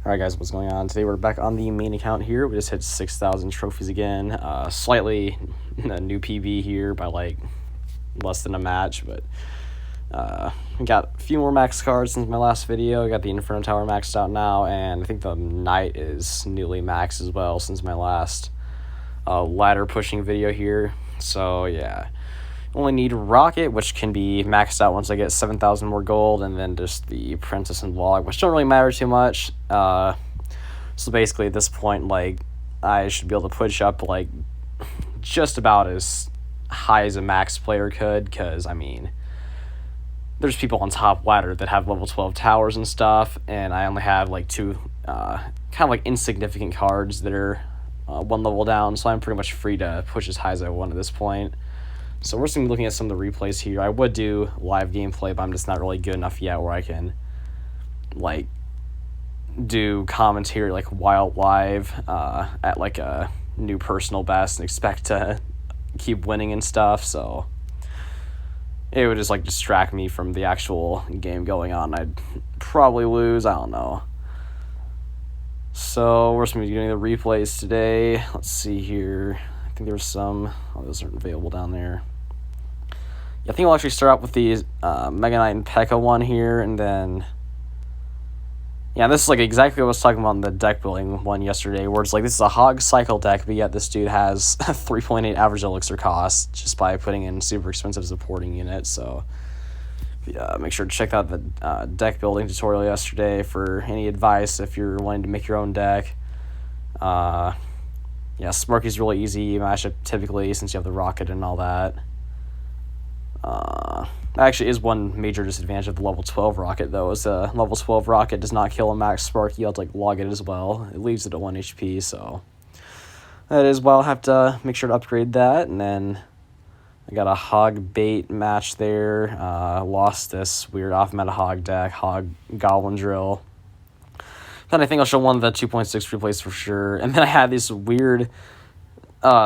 Alright guys, what's going on? Today we're back on the main account here. We just hit 6,000 trophies again. Slightly a new PB here by like less than a match, but we got a few more max cards since my last video. I got the Inferno Tower maxed out now, and I think the Knight is newly maxed as well since my last ladder pushing video here. So yeah, only need Rocket, which can be maxed out once I get 7,000 more gold, and then just the Apprentice and Log, which don't really matter too much. So basically at this point, like, I should be able to push up like just about as high as a max player could, because I mean, there's people on top ladder that have level 12 towers and stuff, and I only have like two kind of like insignificant cards that are one level down, so I'm pretty much free to push as high as I want at this point. So we're just going to be looking at some of the replays here. I would do live gameplay, but I'm just not really good enough yet where I can like do commentary like while live at like a new personal best and expect to keep winning and stuff. So it would just like distract me from the actual game going on. I'd probably lose. I don't know. So we're just going to be doing the replays today. Let's see here. I think there's some. Oh, those aren't available down there. Yeah, I think we'll actually start out with the Mega Knight and Pekka one here, and then yeah, this is like exactly what I was talking about in the deck building one yesterday, where it's like this is a hog cycle deck, but yet this dude has 3.8 average elixir cost just by putting in super expensive supporting units. So yeah, make sure to check out the deck building tutorial yesterday for any advice if you're wanting to make your own deck. Yeah, Sparky's really easy matchup typically since you have the Rocket and all that. Actually is one major disadvantage of the level 12 Rocket, though, is a level 12 Rocket does not kill a max Sparky. You have to like log it as well. It leaves it at 1 HP, so that is why I'll have to make sure to upgrade that. And then I got a Hog Bait match there. Lost this weird off-meta Hog deck, Hog Goblin Drill. Then I think I'll show one of the 2.6 replays for sure. And then I had this weird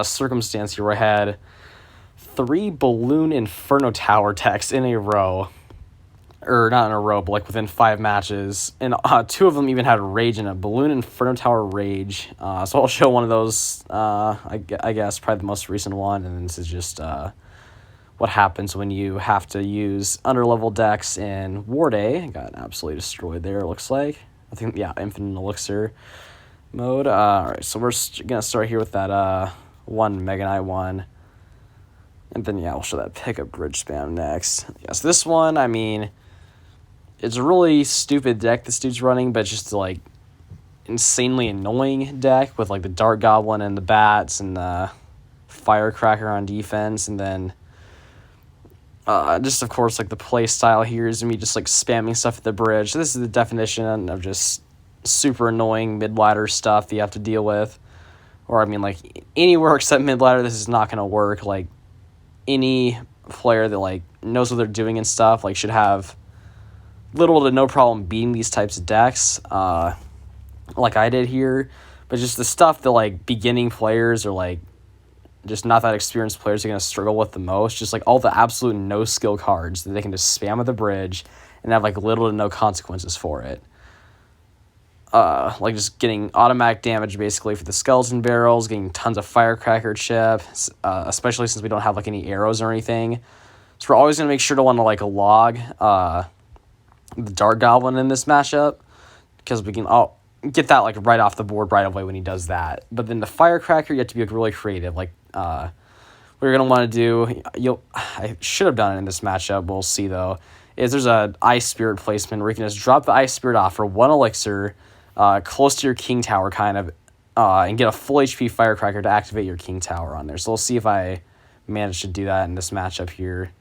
circumstance here where I had 3 Balloon Inferno Tower decks in a row. Or not in a row, but like within 5 matches. And 2 of them even had Rage in it. Balloon Inferno Tower Rage. So I'll show one of those, I guess, probably the most recent one. And this is just what happens when you have to use underlevel decks in War Day. Got absolutely destroyed there, it looks like. I think, yeah, Infinite Elixir mode. Alright, so we're going to start here with that one Mega Knight one. And then, yeah, we'll show that pickup bridge spam next. Yeah, so this one, I mean, it's a really stupid deck this dude's running, but just like insanely annoying deck with like the Dart Goblin and the Bats and the Firecracker on defense. And then just, of course, like the play style here is me just like spamming stuff at the bridge. So this is the definition of just super annoying mid-ladder stuff that you have to deal with. Or, I mean, like, anywhere except mid-ladder, this is not going to work. Like, any player that like knows what they're doing and stuff like should have little to no problem beating these types of decks like I did here. But just the stuff that like beginning players or like just not that experienced players are going to struggle with the most, just like all the absolute no skill cards that they can just spam at the bridge and have like little to no consequences for it. Like just getting automatic damage basically for the skeleton barrels, getting tons of firecracker chip, especially since we don't have like any arrows or anything. So we're always going to make sure to want to like log the Dart Goblin in this matchup, because we can get that like right off the board right away when he does that. But then the firecracker, you have to be like really creative. Like what you're going to want to do, I should have done it in this matchup, we'll see though, is there's a Ice Spirit placement where you can just drop the Ice Spirit off for 1 elixir, close to your King Tower kind of, and get a full HP Firecracker to activate your King Tower on there. So we'll see if I manage to do that in this matchup here.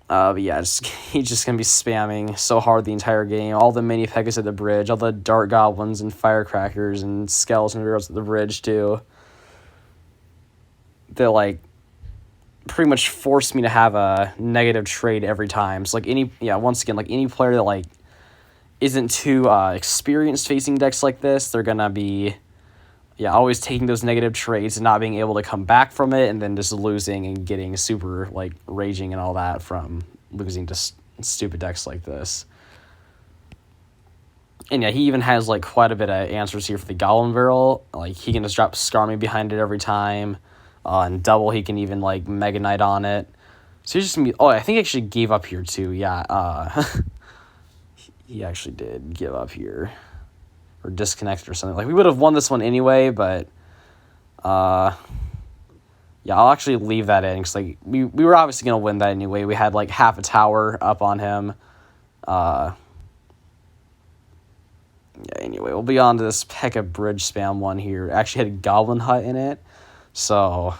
But yeah, he's just going to be spamming so hard the entire game. All the mini Pekkas at the bridge, all the Dart Goblins and Firecrackers and Skeleton Barrels at the bridge too. They like pretty much force me to have a negative trade every time. So like once again, like any player that like isn't too experienced facing decks like this, they're gonna be always taking those negative trades and not being able to come back from it, and then just losing and getting super like raging and all that from losing to stupid decks like this. And yeah, he even has like quite a bit of answers here for the Goblin Barrel. Like he can just drop Skarmy behind it every time. And double, he can even like Mega Knight on it. So he's just gonna be, oh, I think he actually gave up here too. Yeah, he actually did give up here. Or disconnected or something. Like we would have won this one anyway, but yeah, I'll actually leave that in because like we were obviously gonna win that anyway. We had like half a tower up on him. Yeah, anyway, we'll be on to this Pekka bridge spam one here. It actually had a Goblin Hut in it. So,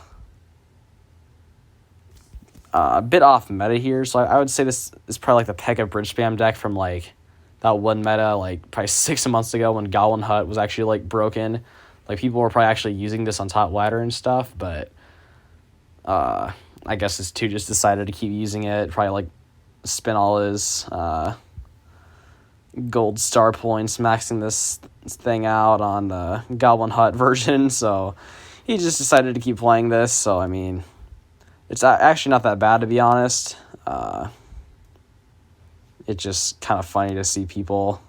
a bit off meta here. So, I would say this is probably like the Pekka bridge spam deck from like that one meta, like probably 6 months ago when Goblin Hut was actually like broken. Like, people were probably actually using this on top ladder and stuff. But, I guess this two just decided to keep using it. Probably like spend all his, gold star points maxing this thing out on the Goblin Hut version, so he just decided to keep playing this. So I mean, it's actually not that bad, to be honest. It's just kind of funny to see people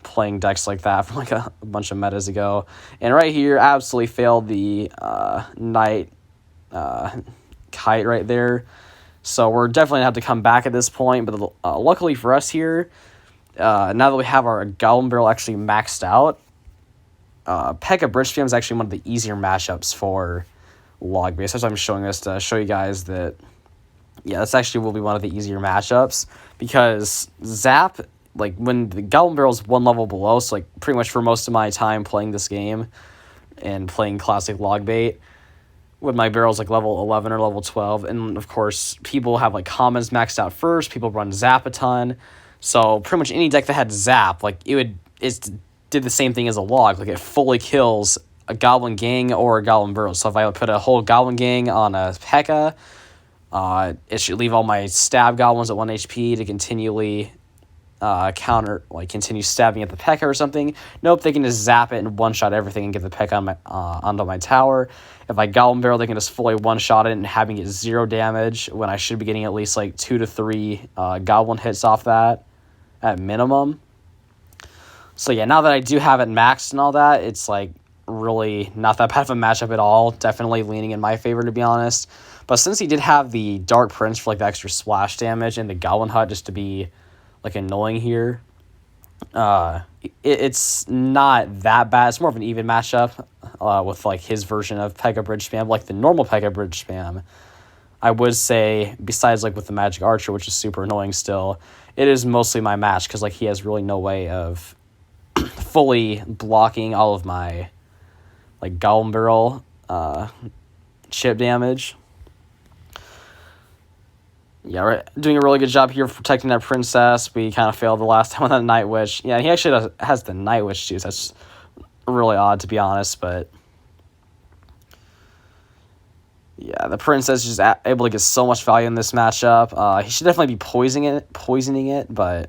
playing decks like that from like a bunch of metas ago. And right here, absolutely failed the Knight Kite right there. So we're definitely gonna have to come back at this point, but luckily for us here, now that we have our Goblin Barrel actually maxed out, Pekka Bridge Spam is actually one of the easier matchups for log base. That's why I'm showing this, to show you guys that, yeah, this actually will be one of the easier matchups, because Zap, like when the Goblin Barrel is one level below, so like pretty much for most of my time playing this game and playing classic log bait, when my barrel's like level 11 or level 12, and of course people have like commons maxed out first, people run Zap a ton. So pretty much any deck that had Zap, like it did the same thing as a log. Like it fully kills a Goblin Gang or a Goblin Barrel. So if I put a whole Goblin Gang on a Pekka, it should leave all my stab goblins at 1 HP to continually continue stabbing at the Pekka or something. Nope, they can just zap it and one-shot everything and get the Pekka onto my tower. If I Goblin Barrel, they can just fully one-shot it and having it 0 damage when I should be getting at least like 2 to 3 Goblin hits off that at minimum. So yeah, now that I do have it maxed and all that, it's like really not that bad of a matchup at all. Definitely leaning in my favor, to be honest. But since he did have the Dark Prince for like the extra splash damage and the Goblin Hut just to be like annoying here, it's not that bad. It's more of an even matchup with like his version of Pekka Bridge Spam. Like the normal Pekka Bridge Spam, I would say, besides like with the Magic Archer, which is super annoying still, it is mostly my match, because like he has really no way of fully blocking all of my like Goblin Barrel chip damage. Yeah, right. Doing a really good job here of protecting that princess. We kind of failed the last time on that Night Witch. Yeah, he actually has the Night Witch too. So that's really odd, to be honest, but yeah, the princess is just able to get so much value in this matchup. He should definitely be poisoning it, but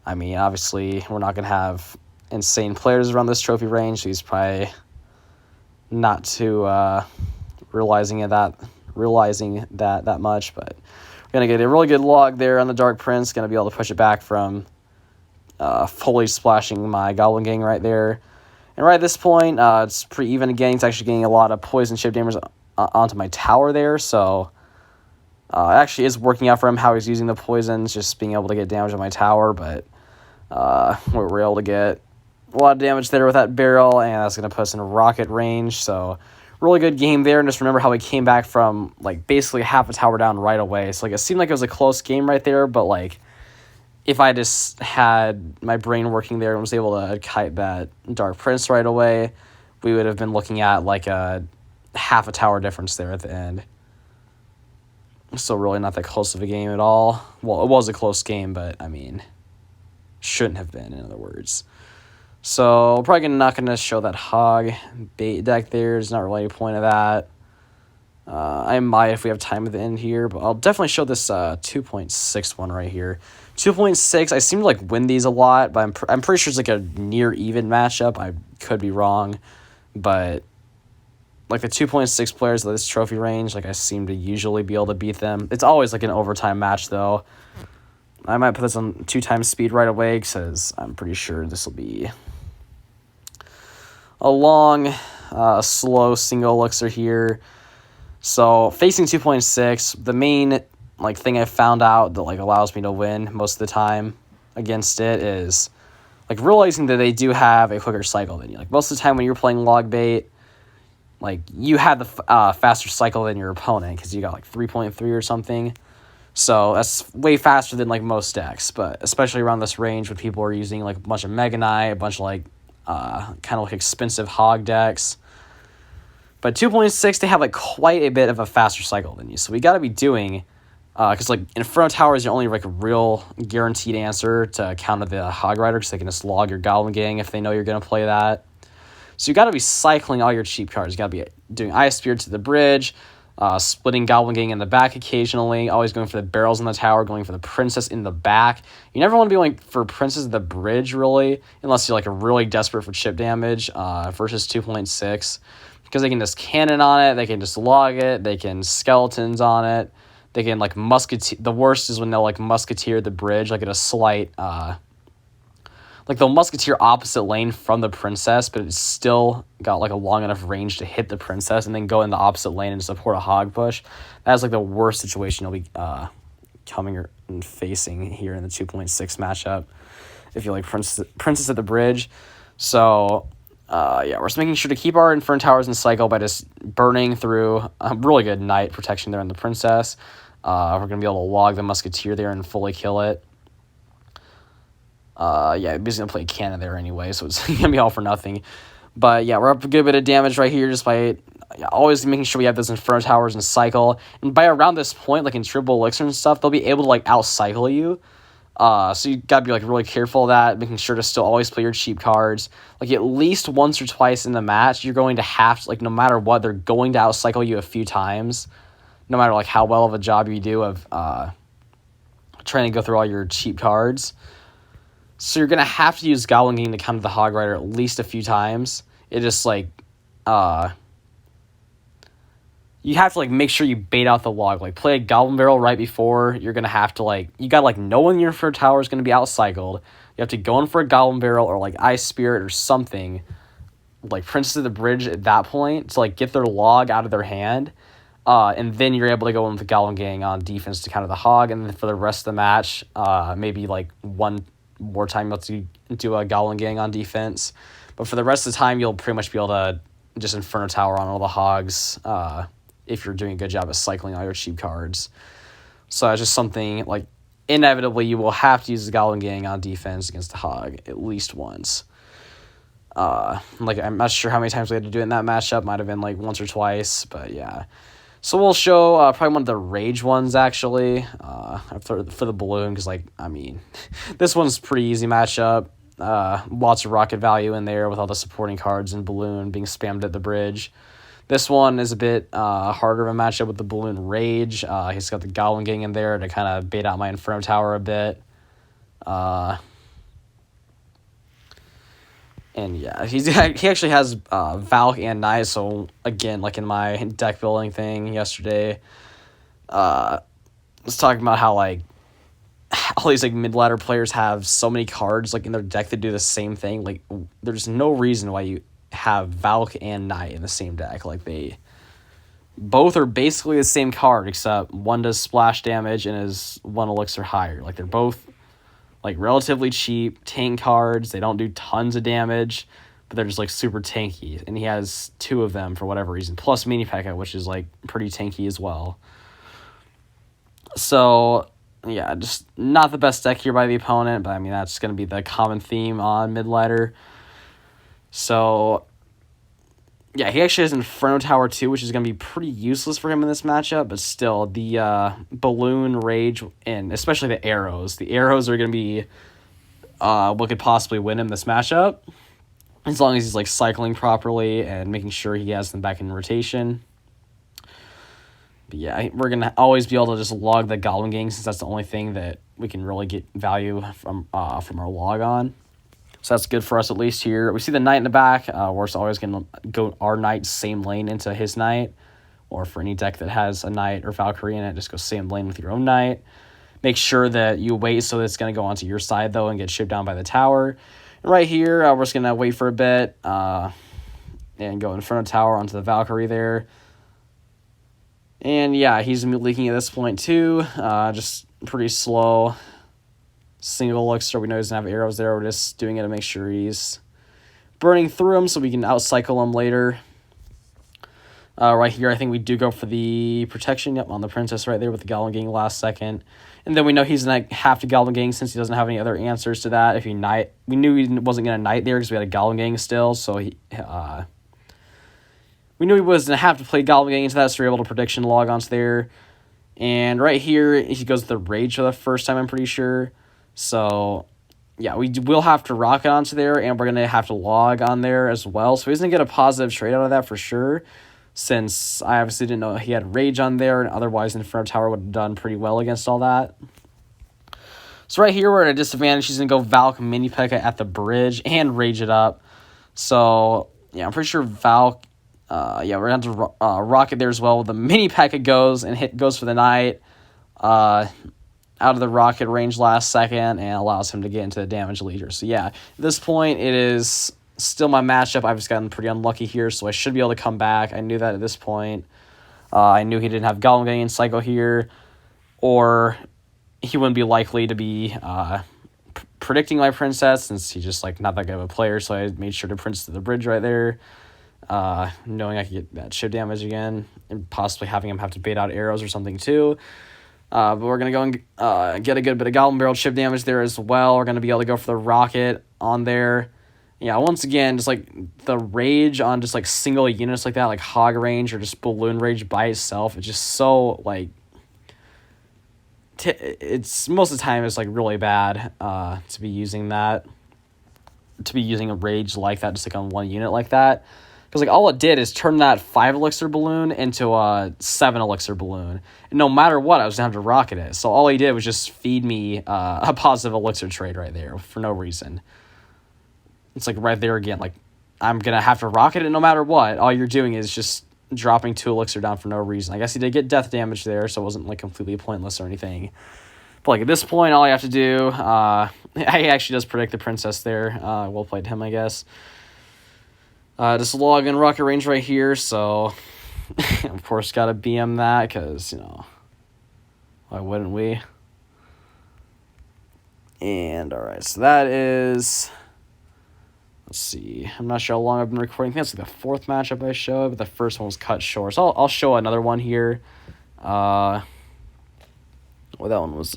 I mean, obviously, we're not gonna have insane players around this trophy range. So he's probably not too realizing that much, but we're gonna get a really good log there on the Dark Prince. Gonna be able to push it back from fully splashing my Goblin Gang right there. And right at this point, it's pretty even again. He's actually getting a lot of poison chip damage onto my tower there, so it actually is working out for him how he's using the poisons, just being able to get damage on my tower. But we're able to get a lot of damage there with that barrel, and that's going to put us in rocket range. So really good game there. And just remember how we came back from like basically half a tower down right away. So like it seemed like it was a close game right there, but like if I just had my brain working there and was able to kite that Dark Prince right away, we would have been looking at like a half a tower difference there at the end. So really not that close of a game at all. Well, it was a close game, but I mean, shouldn't have been, in other words. So probably not going to show that hog bait deck there. There's not really a point of that. I might if we have time at the end here, but I'll definitely show this 2.6 one right here. 2.6, I seem to like win these a lot, but I'm pretty sure it's like a near even matchup. I could be wrong, but like the 2.6 players of this trophy range, like I seem to usually be able to beat them. It's always like an overtime match though. I might put this on 2x speed right away because I'm pretty sure this will be a long, slow single elixir here. So facing 2.6, the main like thing I found out that like allows me to win most of the time against it is like realizing that they do have a quicker cycle than you. Like most of the time when you're playing log bait, like you had the faster cycle than your opponent because you got like 3.3 or something. So that's way faster than like most decks, but especially around this range when people are using like a bunch of Mega Knight, a bunch of like kind of like expensive hog decks. But 2.6, they have like quite a bit of a faster cycle than you. So we got to be doing, because like Inferno Tower is your only like real guaranteed answer to counter the Hog Rider because they can just log your Goblin Gang if they know you're going to play that. So you got to be cycling all your cheap cards. You got to be doing Ice Spear to the bridge, splitting Goblin Gang in the back occasionally, always going for the barrels in the tower, going for the Princess in the back. You never want to be going for Princess at the bridge, really, unless you're like really desperate for chip damage versus 2.6. Because they can just cannon on it, they can just log it, they can skeletons on it, they can like musketeer. The worst is when they'll like musketeer the bridge, like at a slight, like they'll musketeer opposite lane from the Princess, but it's still got like a long enough range to hit the Princess and then go in the opposite lane and support a hog push. That's like the worst situation you'll be coming and facing here in the 2.6 matchup if you like Princess at the bridge. So yeah, we're just making sure to keep our Inferno Towers in cycle by just burning through a really good Knight protection there in the Princess. We're going to be able to log the Musketeer there and fully kill it. Yeah, I'm basically going to play cannon there anyway, so it's going to be all for nothing. But yeah, we're up a good bit of damage right here just by always making sure we have those Inferno Towers in cycle. And by around this point, like in triple elixir and stuff, they'll be able to like out-cycle you. So you gotta be like really careful of that, making sure to still always play your cheap cards. Like at least once or twice in the match, you're going to have to, like no matter what, they're going to outcycle you a few times, no matter like how well of a job you do of trying to go through all your cheap cards. So you're gonna have to use Goblin Gang to counter the Hog Rider at least a few times. It just like you have to like make sure you bait out the log. Like play a Goblin Barrel right before. You're gonna have to like you gotta like know when your Inferno Tower is gonna be outcycled. You have to go in for a Goblin Barrel or like Ice Spirit or something, like Princess of the Bridge at that point to like get their log out of their hand, and then you're able to go in with the Goblin Gang on defense to counter the hog. And then for the rest of the match, maybe like one more time you'll have to do a Goblin Gang on defense. But for the rest of the time, you'll pretty much be able to just Inferno Tower on all the hogs. If you're doing a good job of cycling all your cheap cards. So it's just something, like, inevitably you will have to use the Goblin Gang on defense against the Hog at least once. Like, I'm not sure how many times we had to do it in that matchup. Might have been, like, once or twice, but yeah. So we'll show probably one of the Rage ones, actually, for the Balloon, because, like, I mean, this one's pretty easy matchup. Lots of rocket value in there with all the supporting cards and Balloon being spammed at the bridge. This one is a bit harder of a matchup with the Balloon Rage. He's got the Goblin Gang in there to kind of bait out my Inferno Tower a bit. And yeah, he actually has Valk and Knight, so again, like in my deck building thing yesterday, I was talking about how like all these like mid-ladder players have so many cards like in their deck that do the same thing. Like there's no reason why you have Valk and Knight in the same deck. Like they both are basically the same card, except one does splash damage and is one elixir higher. Like they're both like relatively cheap tank cards. They don't do tons of damage, but they're just like super tanky. And he has two of them for whatever reason, plus Mini Pekka, which is like pretty tanky as well. So yeah, just not the best deck here by the opponent, but I mean that's going to be the common theme on mid-ladder. So, yeah, he actually has Inferno Tower too, which is going to be pretty useless for him in this matchup, but still, the Balloon, Rage, and especially the arrows. The arrows are going to be what could possibly win him this matchup, as long as he's, like, cycling properly and making sure he has them back in rotation. But yeah, we're going to always be able to just log the Goblin Gang, since that's the only thing that we can really get value from our log on. So that's good for us at least here. We see the Knight in the back. We're always going to go our Knight same lane into his Knight. Or for any deck that has a Knight or Valkyrie in it, just go same lane with your own Knight. make sure that you wait so that it's going to go onto your side, though, and get shipped down by the tower. And right here, we're just going to wait for a bit and go in front of tower onto the Valkyrie there. And yeah, he's leaking at this point too. Just pretty slow. Single elixir. We know he doesn't have arrows there. We're just doing it to make sure he's burning through them so we can outcycle him later. Right here, I think we do go for the protection. Yep, on the princess right there with the Goblin Gang last second. And then we know he's going to have to Goblin Gang since he doesn't have any other answers to that. If he knight, we knew he wasn't going to knight there because we had a Goblin Gang still. So we knew he was going to have to play Goblin Gang into that, so we were able to prediction log onto there. And right here, he goes to the Rage for the first time, I'm pretty sure. So yeah, we will have to rocket onto there, and we're going to have to log on there as well. So he's going to get a positive trade out of that for sure, since I obviously didn't know he had Rage on there, and otherwise Inferno Tower would have done pretty well against all that. So right here, we're at a disadvantage. He's going to go Valk Mini Pekka at the bridge and Rage it up. So yeah, I'm pretty sure Valk... yeah, we're going to have to rocket there as well. The Mini Pekka goes for the Knight out of the rocket range last second and allows him to get into the damage leader. So yeah, at this point, it is still my matchup. I've just gotten pretty unlucky here, so I should be able to come back. I knew that at this point. I knew he didn't have Goblin Gang and Psycho here, or he wouldn't be likely to be predicting my princess, since he's just like not that good of a player, so I made sure to prince to the bridge right there. Knowing I could get that chip damage again, and possibly having him have to bait out arrows or something too. But we're going to go and get a good bit of Goblin Barrel chip damage there as well. We're going to be able to go for the rocket on there. Yeah, once again, just like the Rage on just like single units like that, like Hog Range or just Balloon Rage by itself, it's just so like... it's most of the time it's like really bad to be using that. To be using a Rage like that, just like on one unit like that. Because like all it did is turn that 5 elixir balloon into a 7 elixir balloon. And no matter what, I was going to have to rocket it. So all he did was just feed me a positive elixir trade right there for no reason. It's like right there again. Like I'm going to have to rocket it no matter what. All you're doing is just dropping 2 elixir down for no reason. I guess he did get death damage there, so it wasn't like completely pointless or anything. But like at this point, all I have to do... he actually does predict the princess there. Well played him, I guess. Just log in rocket range right here, so of course gotta BM that, because, you know, why wouldn't we? And alright, so that is, let's see, I'm not sure how long I've been recording. I think that's like the 4th matchup I showed, but the first one was cut short, so I'll show another one here. Well, that one was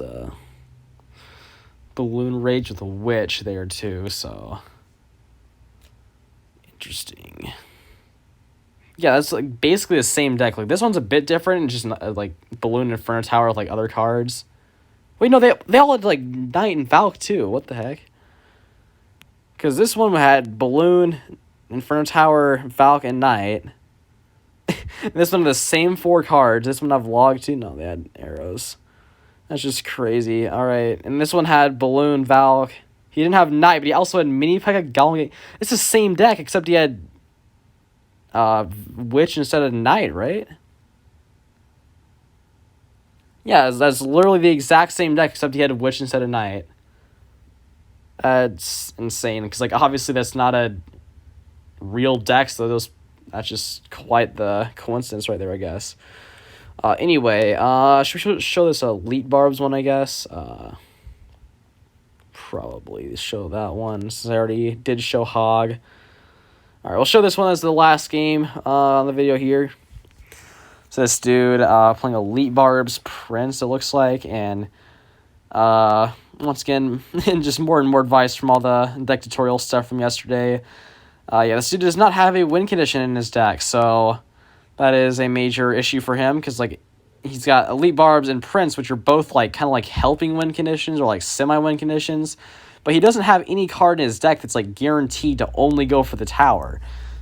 Balloon Rage with a Witch there too, so... interesting. Yeah, that's like basically the same deck. Like this one's a bit different, and just like Balloon Inferno Tower with like other cards. Wait, no, they all had like Knight and Valk too. What the heck? Because this one had Balloon, Inferno Tower, Valk, and Knight. This one had the same 4 cards. This one have Log too. No, they had arrows. That's just crazy. All right, and this one had Balloon, Valk. He didn't have Knight, but he also had Mini Pekka, Goblin Gang. It's the same deck, except he had Witch instead of Knight, right? Yeah, that's literally the exact same deck, except he had Witch instead of Knight. That's insane, because like obviously that's not a real deck, so that's just quite the coincidence right there, I guess. Anyway, should we show this Elite Barbs one, I guess? Probably show that one, since I already did show Hog. Alright, we'll show this one as the last game on the video here. So this dude playing Elite Barbs Prince, it looks like, and once again, just more and more advice from all the deck tutorial stuff from yesterday. Yeah, this dude does not have a win condition in his deck, so that is a major issue for him, because like he's got Elite Barbs and Prince, which are both like kind of like helping win conditions or like semi-win conditions, but he doesn't have any card in his deck that's like guaranteed to only go for the tower.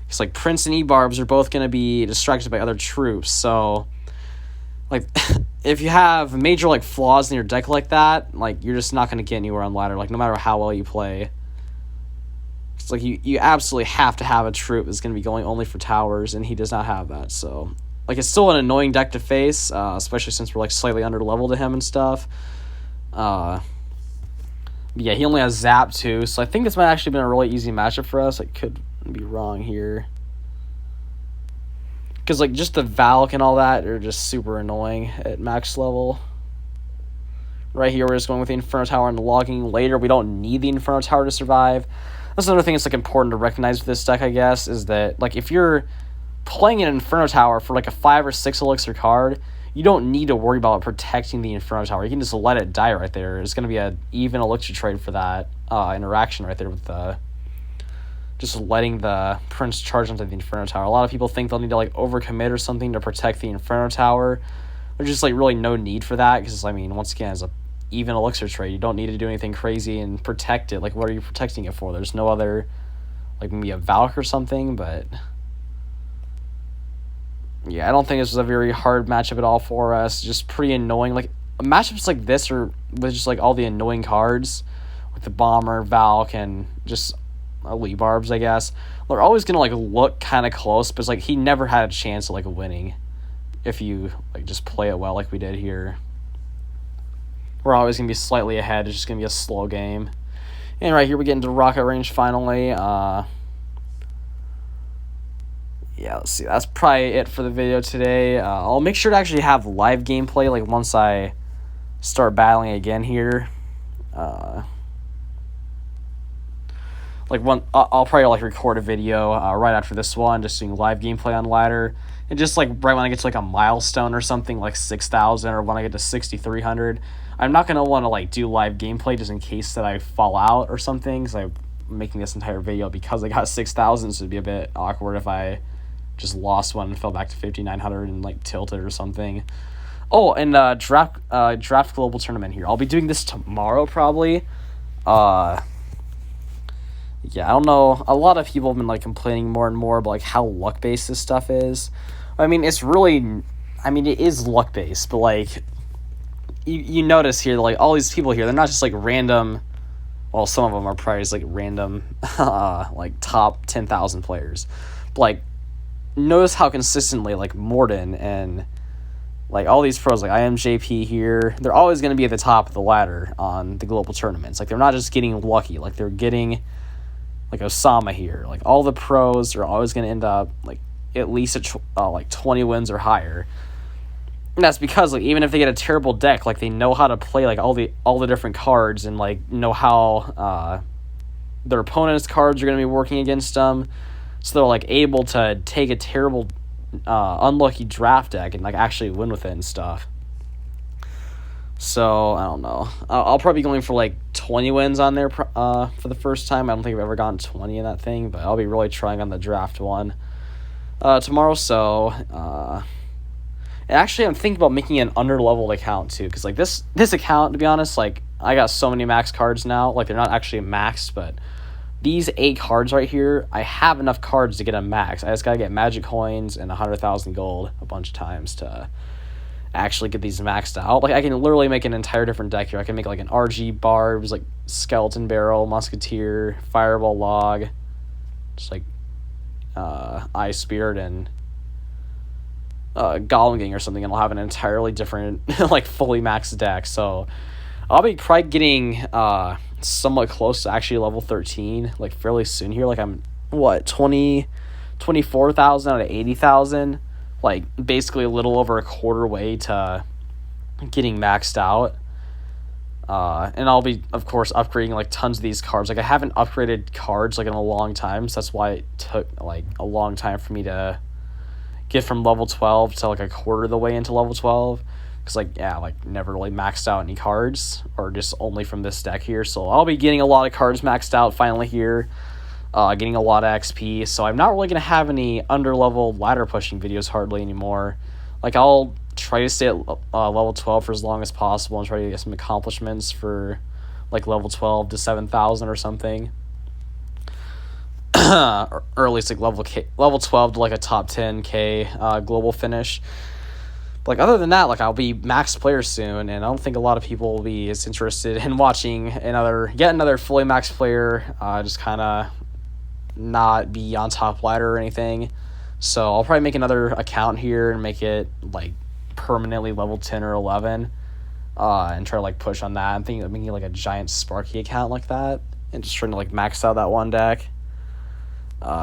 It's like Prince and E-Barbs are both going to be distracted by other troops, so like if you have major like flaws in your deck like that, like you're just not going to get anywhere on ladder, like no matter how well you play. It's like you absolutely have to have a troop that's going to be going only for towers, and he does not have that, so like it's still an annoying deck to face, especially since we're like slightly under level to him and stuff. Yeah, he only has Zap too, so I think this might actually been a really easy matchup for us. I could be wrong here. Because, like, just the Valk and all that are just super annoying at max level. Right here, we're just going with the Inferno Tower and the logging. Later, we don't need the Inferno Tower to survive. That's another thing that's, like, important to recognize with this deck, I guess, is that, like, if you're playing an Inferno Tower for, like, a 5 or 6 elixir card, you don't need to worry about protecting the Inferno Tower. You can just let it die right there. It's going to be an even elixir trade for that interaction right there with the... just letting the Prince charge onto the Inferno Tower. A lot of people think they'll need to, like, overcommit or something to protect the Inferno Tower. There's just, like, really no need for that, because, I mean, once again, as a even elixir trade, you don't need to do anything crazy and protect it. Like, what are you protecting it for? There's no other, like, maybe a Valk or something, but... yeah, I don't think this was a very hard matchup at all for us. Just pretty annoying. Like, matchups like this are with just, like, all the annoying cards, with the Bomber, Valk, and just... elite Barbs, I guess. They're always gonna, like, look kind of close, but it's like he never had a chance of, like, winning if you, like, just play it well like we did here. We're always gonna be slightly ahead. It's just gonna be a slow game. And right here we get into rocket range finally. Yeah, let's see. That's probably it for the video today. I'll make sure to actually have live gameplay, like, once I start battling again here. Like, I'll probably, like, record a video right after this one, just doing live gameplay on ladder, and just, like, right when I get to, like, a milestone or something, like 6,000, or when I get to 6,300, I'm not gonna want to, like, do live gameplay just in case that I fall out or something, because I'm making this entire video because I got 6,000, so it'd be a bit awkward if I just lost one and fell back to 5,900 and, like, tilted or something. Oh, and draft global tournament here. I'll be doing this tomorrow probably. Yeah, I don't know. A lot of people have been, like, complaining more and more about, like, how luck-based this stuff is. I mean, it's really... I mean, it is luck-based, but, like, you notice here, like, all these people here, they're not just, like, random... Well, some of them are probably just, like, random, like, top 10,000 players. But, like, notice how consistently, like, Morden and, like, all these pros, like, IMJP here, they're always going to be at the top of the ladder on the global tournaments. Like, they're not just getting lucky. Like, they're getting... like Osama here, like, all the pros are always going to end up, like, at least at like 20 wins or higher. And that's because, like, even if they get a terrible deck, like, they know how to play, like, all the different cards, and, like, know how their opponent's cards are going to be working against them, so they're, like, able to take a terrible unlucky draft deck and, like, actually win with it and stuff. So, I don't know. I'll probably be going for, like, 20 wins on there for the first time. I don't think I've ever gotten 20 in that thing, but I'll be really trying on the draft one tomorrow. So, and actually, I'm thinking about making an under-leveled account, too, because, like, this account, to be honest, like, I got so many max cards now. Like, they're not actually maxed, but these 8 cards right here, I have enough cards to get a max. I just got to get magic coins and 100,000 gold a bunch of times to... actually get these maxed out. Like, I can literally make an entire different deck here. I can make, like, an RG Barbs, like, Skeleton Barrel, Musketeer, Fireball Log, just, like, Ice Spirit, and Goblin Gang or something, and I'll have an entirely different, like, fully maxed deck. So I'll be probably getting somewhat close to actually level 13, like, fairly soon here. Like, I'm, what, 24,000 out of 80,000? Like, basically a little over a quarter way to getting maxed out. And I'll be, of course, upgrading, like, tons of these cards. Like, I haven't upgraded cards, like, in a long time, so that's why it took, like, a long time for me to get from level 12 to, like, a quarter of the way into level 12. Because, like, yeah, like, never really maxed out any cards, or just only from this deck here. So I'll be getting a lot of cards maxed out finally here. Getting a lot of XP, so I'm not really going to have any under-level ladder pushing videos hardly anymore. Like, I'll try to stay at level 12 for as long as possible and try to get some accomplishments for, like, level 12 to 7,000 or something. Or at least, like, level 12 to, like, a top 10k global finish. But, like, other than that, like, I'll be max player soon, and I don't think a lot of people will be as interested in watching yet another fully max player just kind of not be on top ladder or anything. So I'll probably make another account here and make it, like, permanently level 10 or 11. and try to like push on that. I'm thinking of making like a giant Sparky account like that and just trying to like max out that one deck.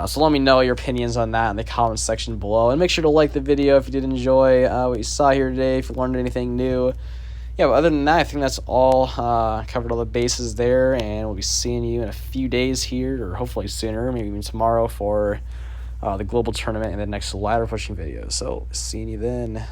So let me know your opinions on that in the comments section below, and make sure to like the video if you did enjoy what you saw here today, if you learned anything new. Yeah, but other than that, I think that's all. Covered all the bases there, and we'll be seeing you in a few days here, or hopefully sooner, maybe even tomorrow, for the global tournament and the next ladder pushing video. So seeing you then.